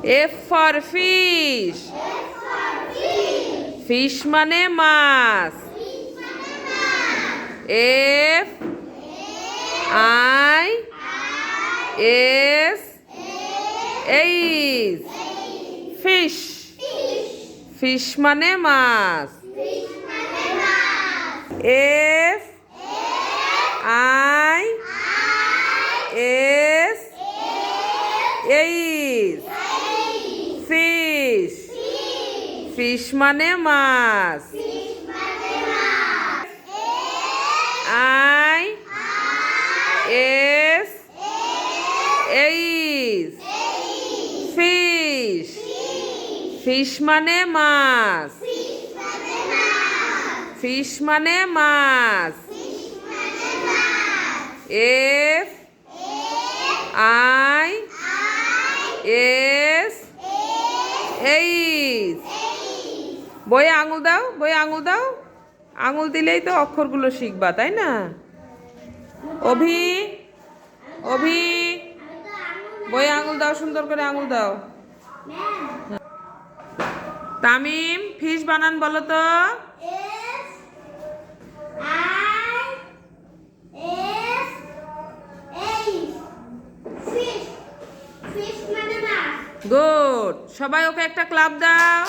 F for fish. Fish মানে মাছ. F I S H. Fish. Fish মানে মাছ. F I S H. Fish. Fish মানে মাছ. I S H. Fish. Fish মানে মাছ. Fish মানে মাছ. F I S H. বইয়ে আঙুল দাও, বইয়ে আঙুল দাও. আঙুল দিলেই তো অক্ষরগুলো শিখবা, তাই না? অভি, অভি, বইয়ে আঙুল দাও, সুন্দর করে আঙুল দাও. তামিম, ফিশ বানান বলো তো. গুড. সবাই ওকে একটা ক্লাপ দাও.